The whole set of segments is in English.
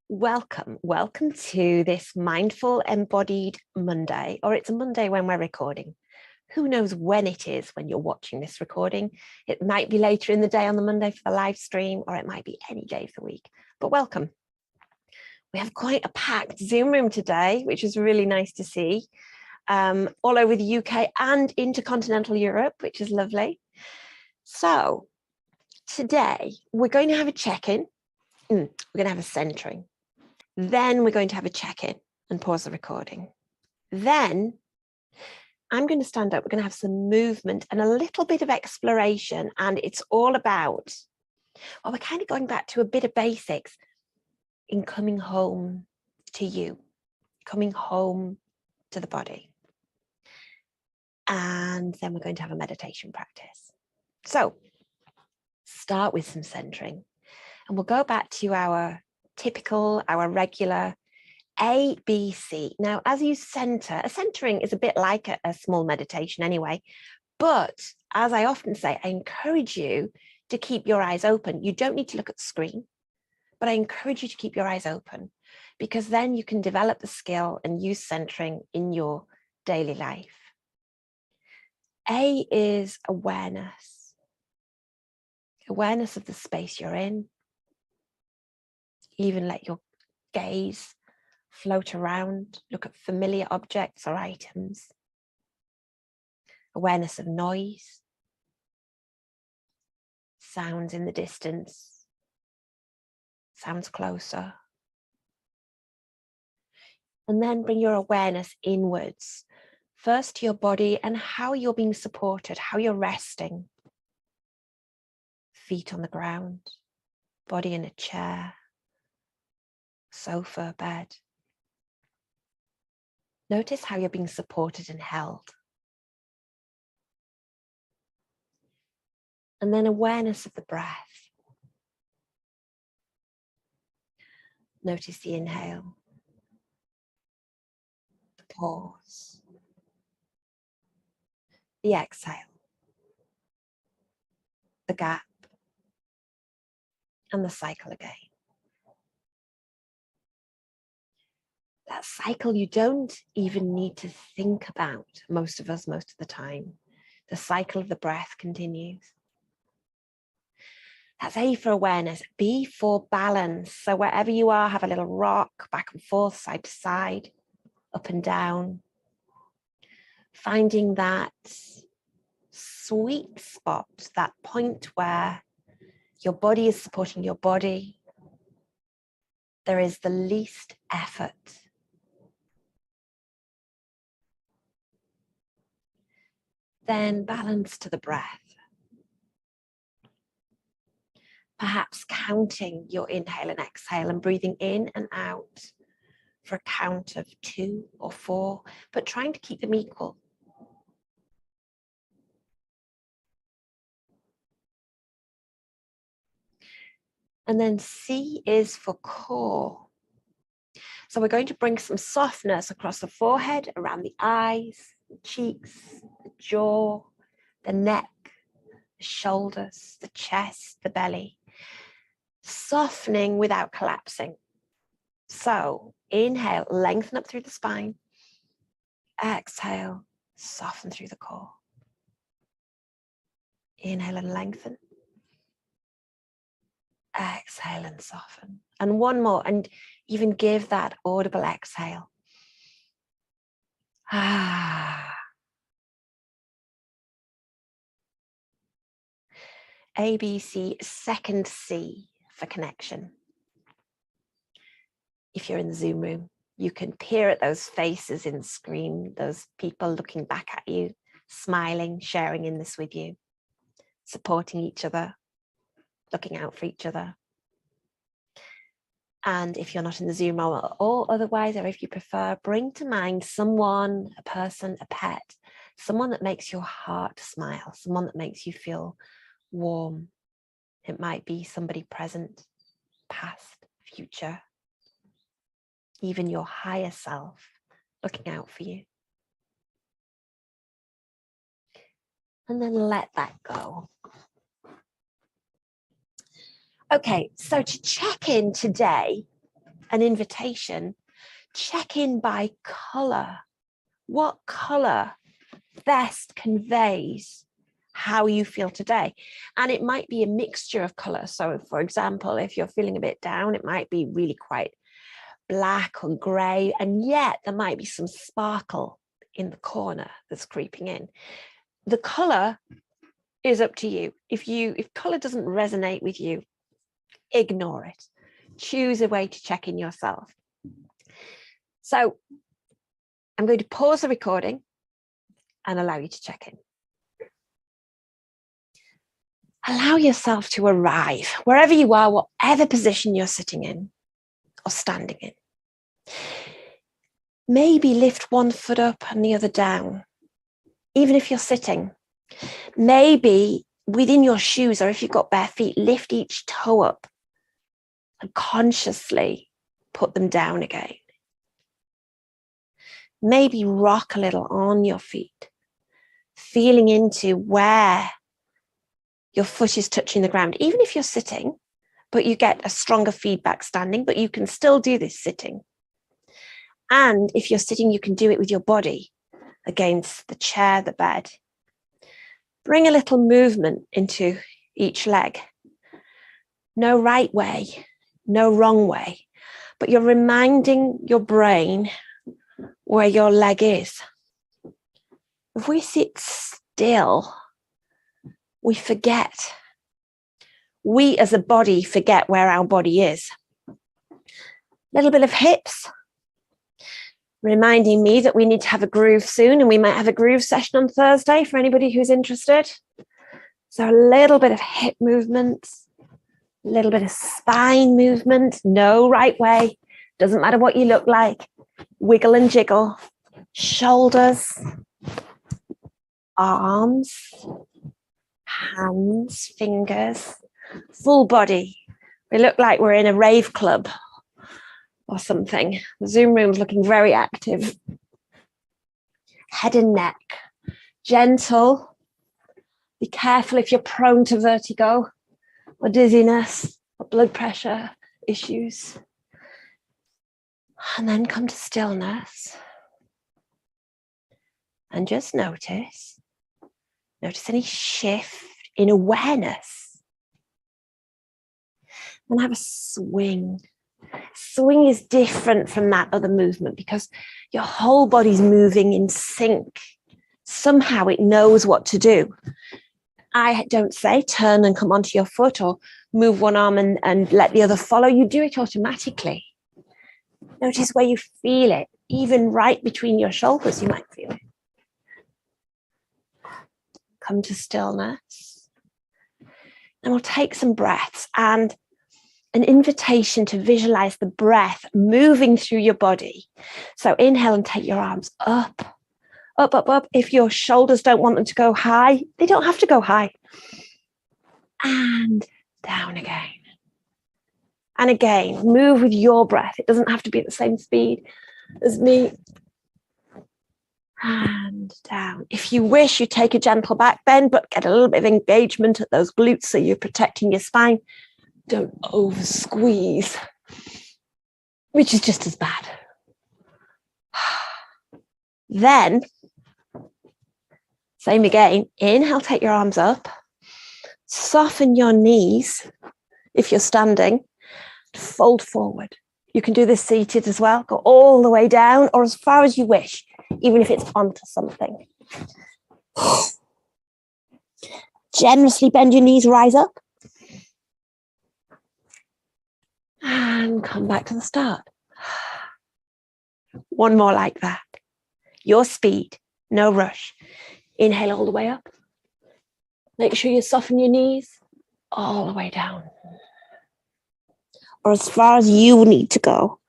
Welcome to this Mindful Embodied Monday, or it's a Monday when we're recording. Who knows when it is when you're watching this recording? It might be later in the day on the Monday for the live stream, or it might be any day of the week, but welcome. We have quite a packed Zoom room today, which is really nice to see, all over the UK and intercontinental Europe, which is lovely. So today we're going to have a check-in. We're going to have a centering. Then we're going to have a check-in and pause the recording. Then I'm going to stand up. We're going to have some movement and a little bit of exploration. And it's all about, well, we're kind of going back to a bit of basics in coming home to you, coming home to the body. And then we're going to have a meditation practice. So start with some centering. And we'll go back to our typical, our regular ABC. Now, as you center, a centering is a bit like a small meditation anyway, but as I often say, I encourage you to keep your eyes open. You don't need to look at the screen, but I encourage you to keep your eyes open because then you can develop the skill and use centering in your daily life. A is awareness. Awareness of the space you're in. Even let your gaze float around, look at familiar objects or items. Awareness of noise, sounds in the distance, sounds closer. And then bring your awareness inwards, first to your body and how you're being supported, how you're resting. Feet on the ground, body in a chair, sofa, bed. Notice how you're being supported and held. And then awareness of the breath. Notice the inhale, the pause, the exhale, the gap, and the cycle again. That cycle you don't even need to think about, most of us, most of the time. The cycle of the breath continues. That's A for awareness. B for balance. So wherever you are, have a little rock, back and forth, side to side, up and down. Finding that sweet spot, that point where your body is supporting your body. There is the least effort. Then balance to the breath. Perhaps counting your inhale and exhale and breathing in and out for a count of 2 or 4, but trying to keep them equal. And then C is for core. So we're going to bring some softness across the forehead, around the eyes, the cheeks, the jaw, the neck, the shoulders, the chest, the belly. Softening without collapsing. So inhale, lengthen up through the spine. Exhale, soften through the core. Inhale and lengthen. Exhale and soften. And one more, and even give that audible exhale. ABC, second C for connection. If you're in the Zoom room, you can peer at those faces in the screen, those people looking back at you, smiling, sharing in this with you, supporting each other, looking out for each other. And if you're not in the Zoom room or otherwise, or if you prefer, bring to mind someone, a person, a pet, someone that makes your heart smile, someone that makes you feel warm. It might be somebody present, past, future, even your higher self looking out for you. And then let that go. Okay, so to check in today, an invitation, check in by colour. What colour best conveys how you feel today? And it might be a mixture of colours. So for example, if you're feeling a bit down, it might be really quite black or grey, and yet there might be some sparkle in the corner that's creeping in. The colour is up to you. If colour doesn't resonate with you, ignore it. Choose a way to check in yourself. So I'm going to pause the recording and allow you to check in. Allow yourself to arrive wherever you are, whatever position you're sitting in or standing in. Maybe lift one foot up and the other down, even if you're sitting. Maybe within your shoes, or if you've got bare feet, lift each toe up and consciously put them down again. Maybe rock a little on your feet, feeling into where your foot is touching the ground, even if you're sitting, but you get a stronger feedback standing, but you can still do this sitting. And if you're sitting, you can do it with your body against the chair, the bed. Bring a little movement into each leg. No right way, no wrong way, but you're reminding your brain where your leg is. If we sit still, we forget. We as a body forget where our body is. Little bit of hips, reminding me that we need to have a groove soon, and we might have a groove session on Thursday for anybody who's interested. So a little bit of hip movement, a little bit of spine movement, no right way, doesn't matter what you look like, wiggle and jiggle, shoulders, arms, hands, fingers, full body. We look like we're in a rave club or something. The Zoom room's looking very active. Head and neck, gentle. Be careful if you're prone to vertigo or dizziness or blood pressure issues. And then come to stillness. And just notice any shift in awareness. And have a swing. Swing is different from that other movement because your whole body's moving in sync. Somehow it knows what to do. I don't say turn and come onto your foot or move one arm and let the other follow. You do it automatically. Notice where you feel it. Even right between your shoulders, you might feel it. Come to stillness. And we'll take some breaths and an invitation to visualize the breath moving through your body. So inhale and take your arms up, up, up, up. If your shoulders don't want them to go high, they don't have to go high. And down again. And again, move with your breath. It doesn't have to be at the same speed as me. And down. If you wish, you take a gentle back bend, but get a little bit of engagement at those glutes so you're protecting your spine. Don't over squeeze, which is just as bad. Then, same again, inhale, take your arms up, soften your knees if you're standing, fold forward. You can do this seated as well, go all the way down or as far as you wish, even if it's onto something. Generously bend your knees, rise up. And come back to the start. One more like that. Your speed, no rush. Inhale all the way up. Make sure you soften your knees all the way down. Or as far as you need to go.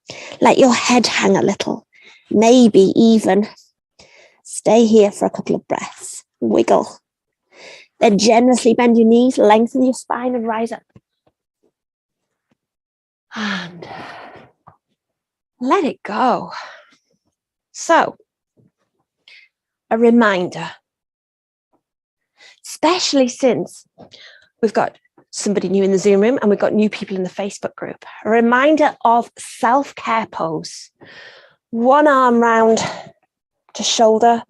Let your head hang a little. Maybe even stay here for a couple of breaths. Wiggle. Then generously bend your knees, lengthen your spine and rise up. And let it go. So, a reminder, especially since we've got somebody new in the Zoom room and we've got new people in the Facebook group. A reminder of self-care pose. One arm round to shoulder,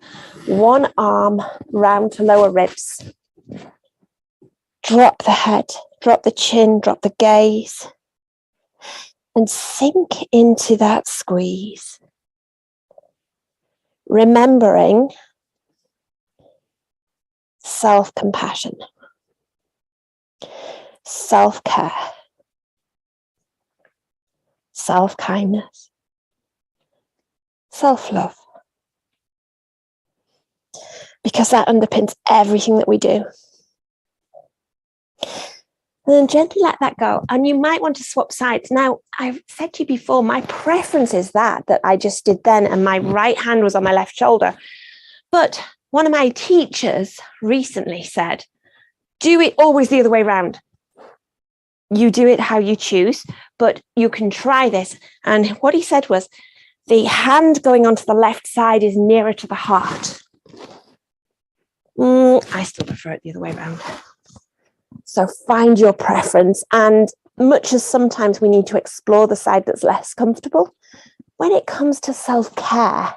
one arm round to lower ribs. Drop the head, drop the chin, drop the gaze, and sink into that squeeze. Remembering self-compassion, self-care, self-kindness, self-love. Because that underpins everything that we do. And then gently let that go. And you might want to swap sides. Now, I've said to you before, my preference is that I just did then, and my right hand was on my left shoulder. But one of my teachers recently said, do it always the other way around. You do it how you choose, but you can try this. And what he said was, the hand going onto the left side is nearer to the heart. I still prefer it the other way around. So find your preference. And much as sometimes we need to explore the side that's less comfortable, when it comes to self-care,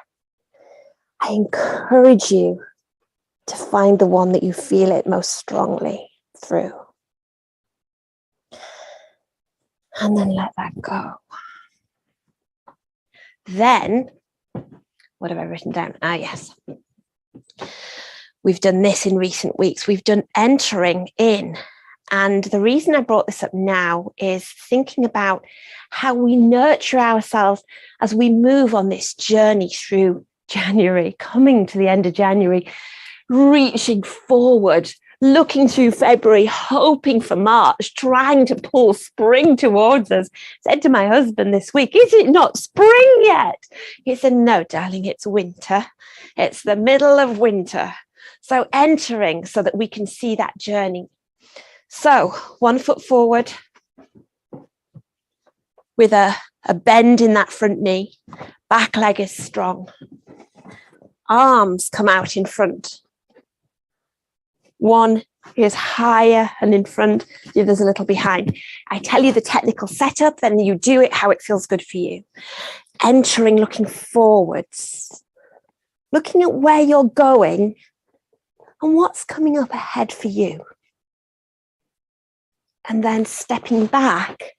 I encourage you to find the one that you feel it most strongly through. And then let that go. Then, what have I written down? Yes. We've done this in recent weeks. We've done entering in. And the reason I brought this up now is thinking about how we nurture ourselves as we move on this journey through January, coming to the end of January, reaching forward, looking through February, hoping for March, trying to pull spring towards us. I said to my husband this week, is it not spring yet? He said, no, darling, it's winter. It's the middle of winter. So entering so that we can see that journey. So 1 foot forward with a bend in that front knee. Back leg is strong. Arms come out in front. One is higher and in front, the other's a little behind. I tell you the technical setup, then you do it how it feels good for you. Entering, looking forwards, looking at where you're going and what's coming up ahead for you. And then stepping back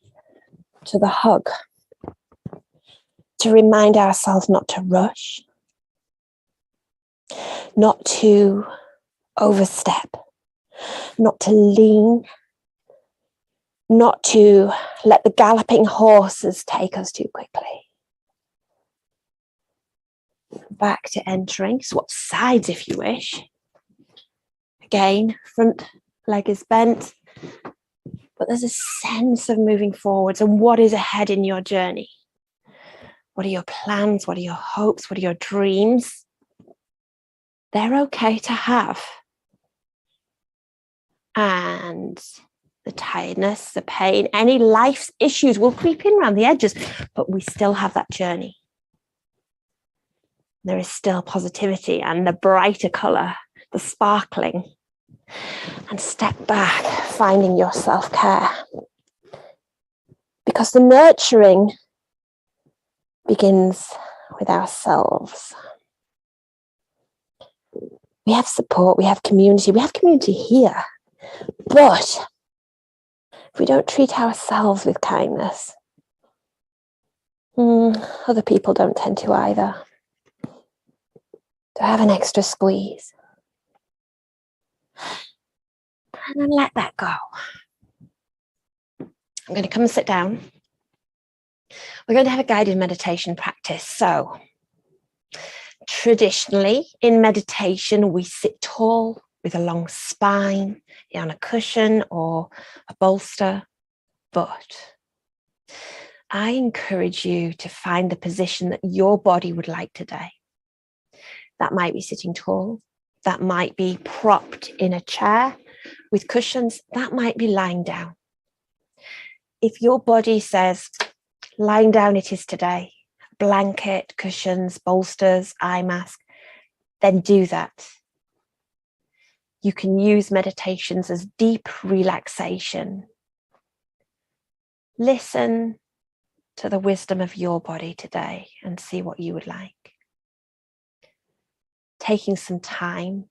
to the hug, to remind ourselves not to rush, not to overstep, not to lean, not to let the galloping horses take us too quickly. Back to entering, swap sides if you wish. Again, front leg is bent, but there's a sense of moving forwards and what is ahead in your journey. What are your plans? What are your hopes? What are your dreams? They're okay to have. And the tiredness, the pain, any life's issues will creep in around the edges, but we still have that journey. There is still positivity and the brighter colour, the sparkling. And step back, finding your self-care. Because the nurturing begins with ourselves. We have support, we have community here. But if we don't treat ourselves with kindness, other people don't tend to either. To have an extra squeeze. And then let that go. I'm going to come and sit down. We're going to have a guided meditation practice. So, traditionally in meditation, we sit tall with a long spine on a cushion or a bolster. But I encourage you to find the position that your body would like today. That might be sitting tall. That might be propped in a chair with cushions. That might be lying down. If your body says, lying down it is today, blanket, cushions, bolsters, eye mask, then do that. You can use meditations as deep relaxation. Listen to the wisdom of your body today and see what you would like. Taking some time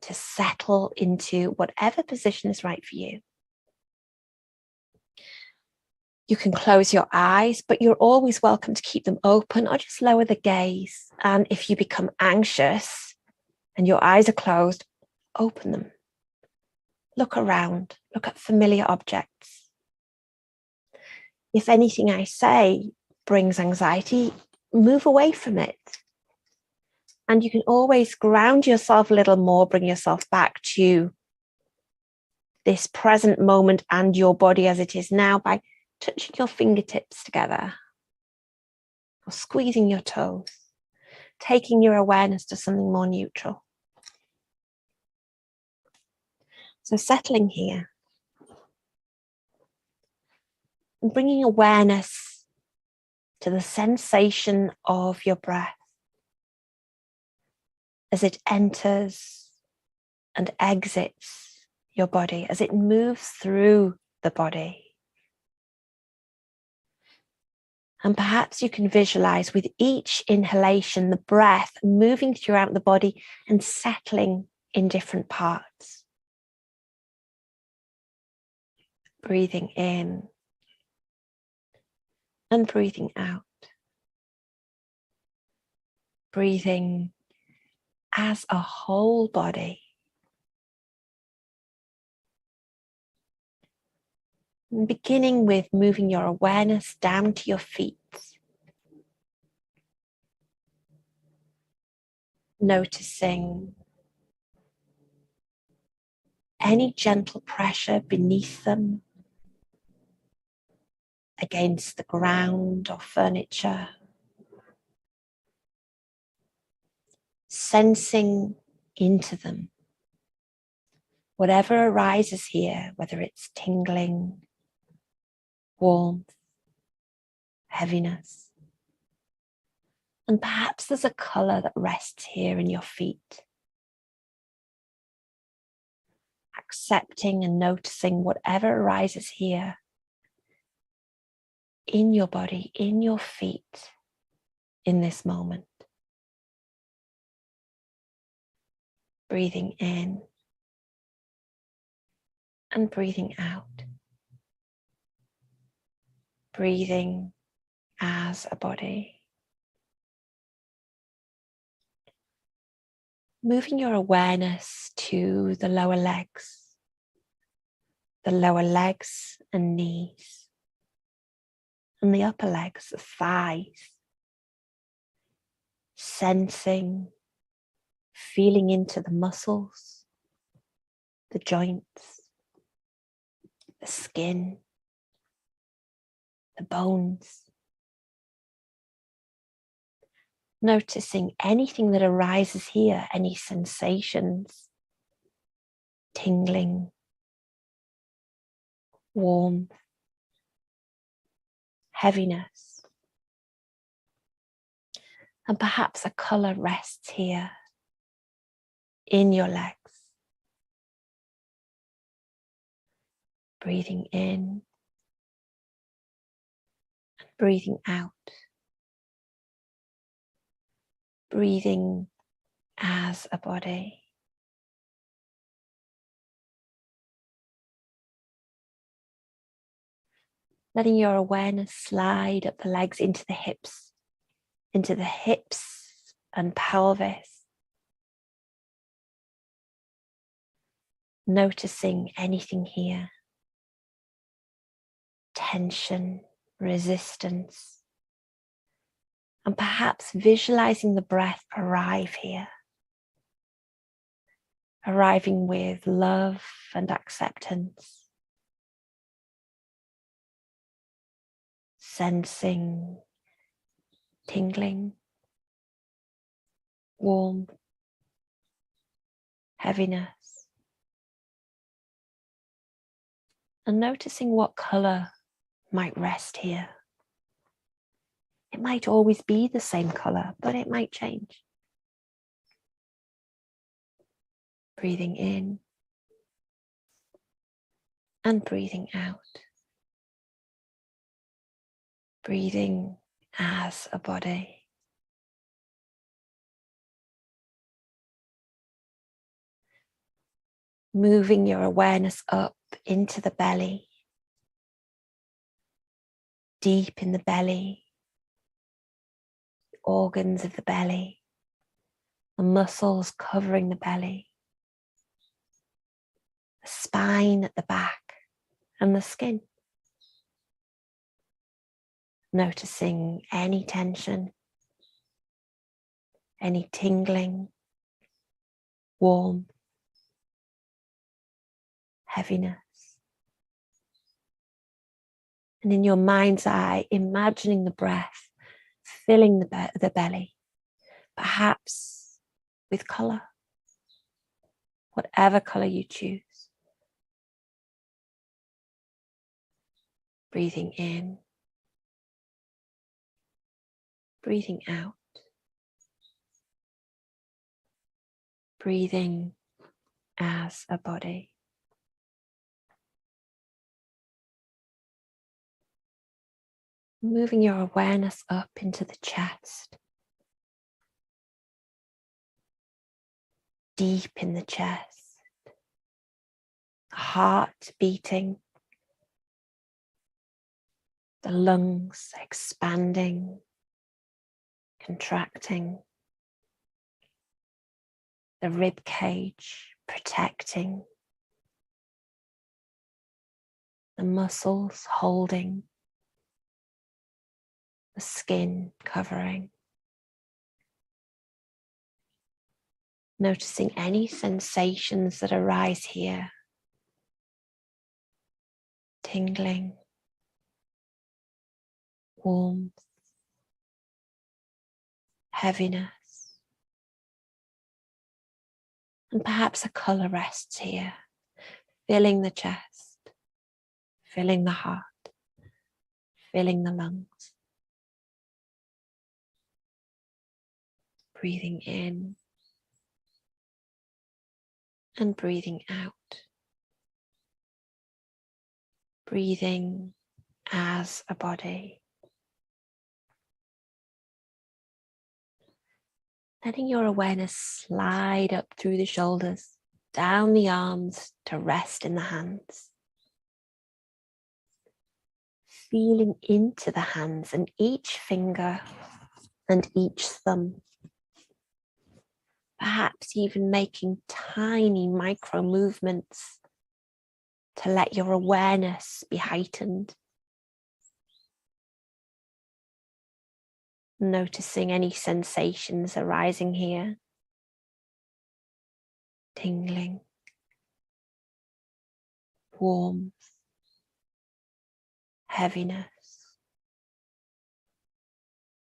to settle into whatever position is right for you. You can close your eyes, but you're always welcome to keep them open or just lower the gaze. And if you become anxious and your eyes are closed, open them. Look around, look at familiar objects. If anything I say brings anxiety, move away from it. And you can always ground yourself a little more, bring yourself back to this present moment and your body as it is now by touching your fingertips together or squeezing your toes, taking your awareness to something more neutral. So settling here and bringing awareness to the sensation of your breath as it enters and exits your body, as it moves through the body. And perhaps you can visualize with each inhalation, the breath moving throughout the body and settling in different parts. Breathing in and breathing out. Breathing as a whole body. And beginning with moving your awareness down to your feet. Noticing any gentle pressure beneath them, against the ground or furniture. Sensing into them. Whatever arises here, whether it's tingling, warmth, heaviness. And perhaps there's a color that rests here in your feet. Accepting and noticing whatever arises here in your body, in your feet, in this moment. Breathing in and breathing out. Breathing as a body. Moving your awareness to the lower legs and knees, and the upper legs, the thighs. Sensing, feeling into the muscles, the joints, the skin, the bones. Noticing anything that arises here, any sensations, tingling, warmth, heaviness. And perhaps a color rests here in your legs. Breathing in and breathing out. Breathing as a body. Letting your awareness slide up the legs into the hips and pelvis. Noticing anything here. Tension, resistance. And perhaps visualizing the breath arrive here. Arriving with love and acceptance. Sensing tingling, warmth, heaviness. And noticing what color might rest here. It might always be the same color, but it might change. Breathing in and breathing out. Breathing as a body. Moving your awareness up into the belly, deep in the belly, the organs of the belly, the muscles covering the belly, the spine at the back, and the skin. Noticing any tension, any tingling, warmth, heaviness. And in your mind's eye, imagining the breath filling the belly, perhaps with colour, whatever colour you choose. Breathing in, breathing out, breathing as a body. Moving your awareness up into the chest, deep in the chest, the heart beating, the lungs expanding, contracting, the rib cage protecting, the muscles holding, the skin covering. Noticing any sensations that arise here. Tingling, warmth, heaviness, and perhaps a colour rests here, filling the chest, filling the heart, filling the lungs. Breathing in and breathing out. Breathing as a body. Letting your awareness slide up through the shoulders, down the arms to rest in the hands. Feeling into the hands and each finger and each thumb. Perhaps even making tiny micro movements to let your awareness be heightened. Noticing any sensations arising here. Tingling, warmth, heaviness.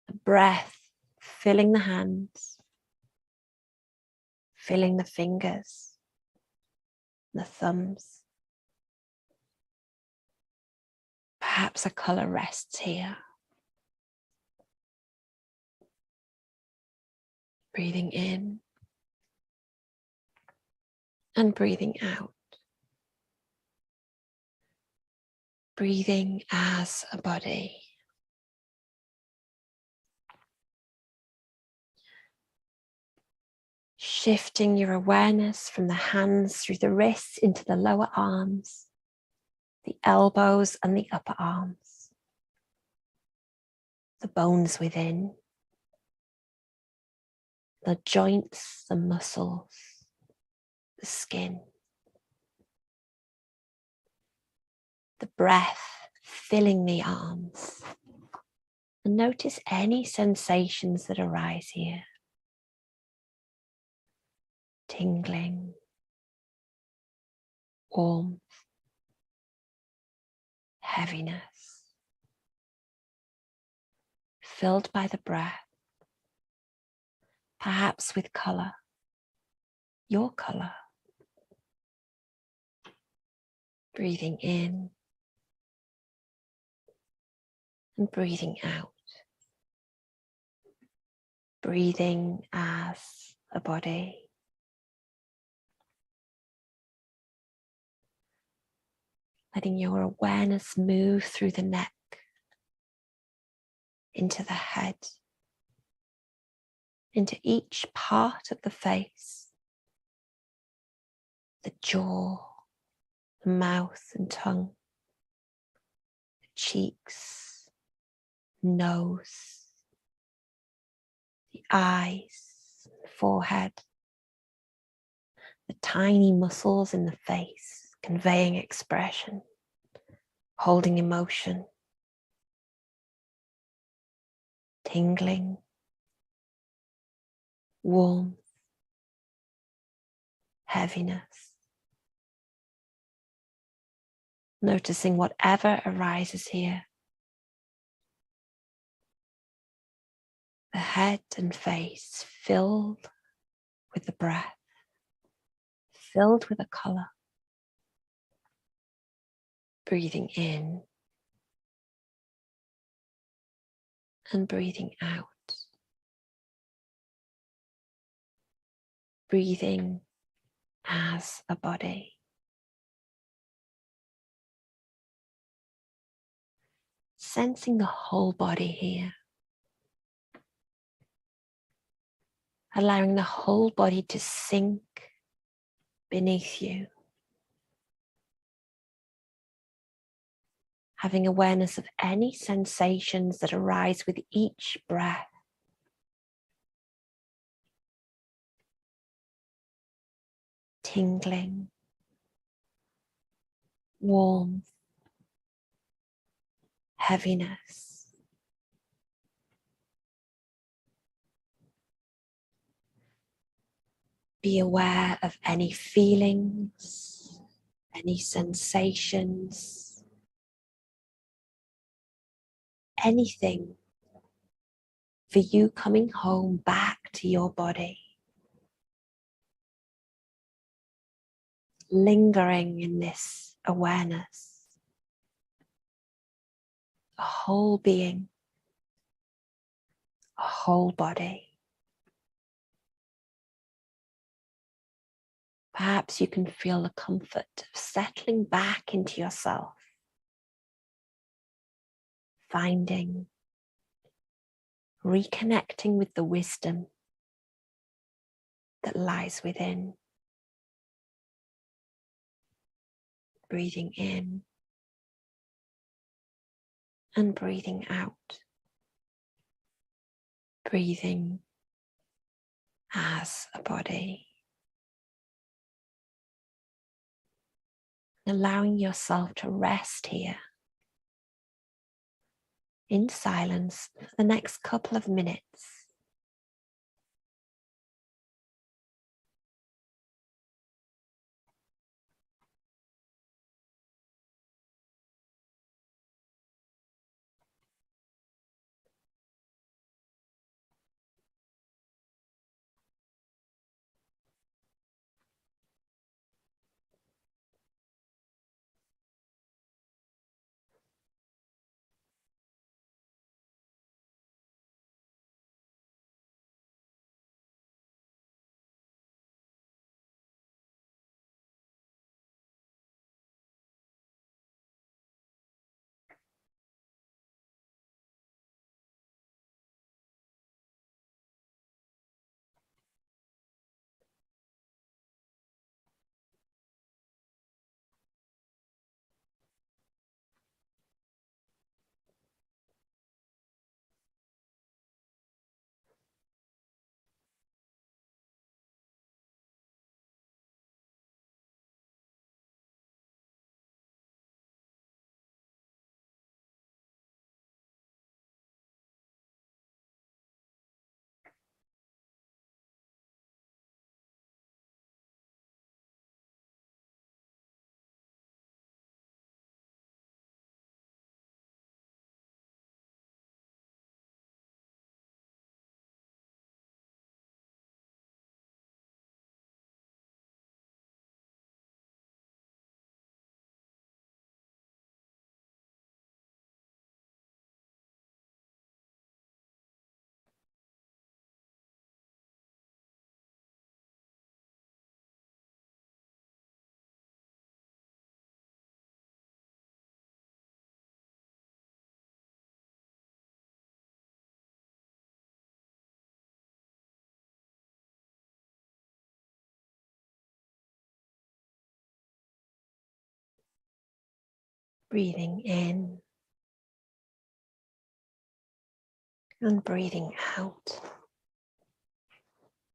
The breath filling the hands, filling the fingers, the thumbs. Perhaps a colour rests here. Breathing in and breathing out. Breathing as a body. Shifting your awareness from the hands through the wrists into the lower arms, the elbows and the upper arms, the bones within, the joints, the muscles, the skin. The breath filling the arms. And notice any sensations that arise here. Tingling, warmth, heaviness. Filled by the breath, perhaps with colour, your colour. Breathing in and breathing out. Breathing as a body. letting your awareness move through the neck, into the head, into each part of the face, the jaw, the mouth and tongue, the cheeks, nose, the eyes, the forehead, the tiny muscles in the face, conveying expression, holding emotion, tingling, warmth, heaviness. Noticing whatever arises here. The head and face filled with the breath, filled with a color. Breathing in and breathing out. Breathing as a body. Sensing the whole body here. Allowing the whole body to sink beneath you. Having awareness of any sensations that arise with each breath. Tingling, warmth, heaviness. Be aware of any feelings, any sensations, anything for you coming home back to your body. Lingering in this awareness. A whole being, a whole body. Perhaps you can feel the comfort of settling back into yourself, finding, reconnecting with the wisdom that lies within. Breathing in and breathing out. Breathing as a body. Allowing yourself to rest here in silence for the next couple of minutes. Breathing in and breathing out.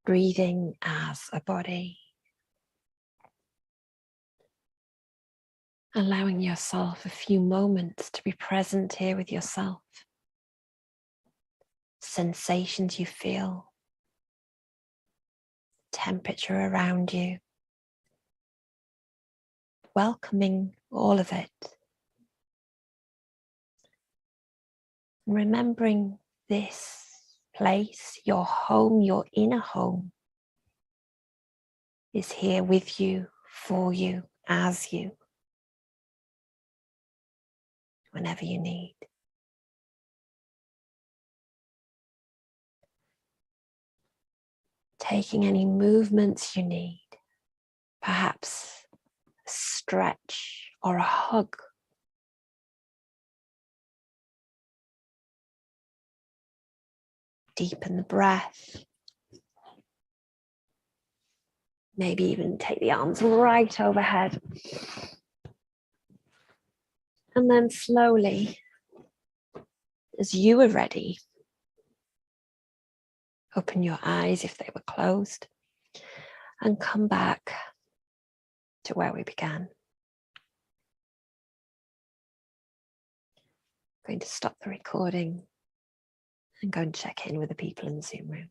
Breathing as a body. Allowing yourself a few moments to be present here with yourself. Sensations you feel. Temperature around you. Welcoming all of it. Remembering this place, your home, your inner home, is here with you, for you, as you, whenever you need. Taking any movements you need, perhaps a stretch or a hug. Deepen the breath. Maybe even take the arms right overhead. And then slowly, as you are ready, open your eyes if they were closed and come back to where we began. I'm going to stop the recording and go and check in with the people in the Zoom room.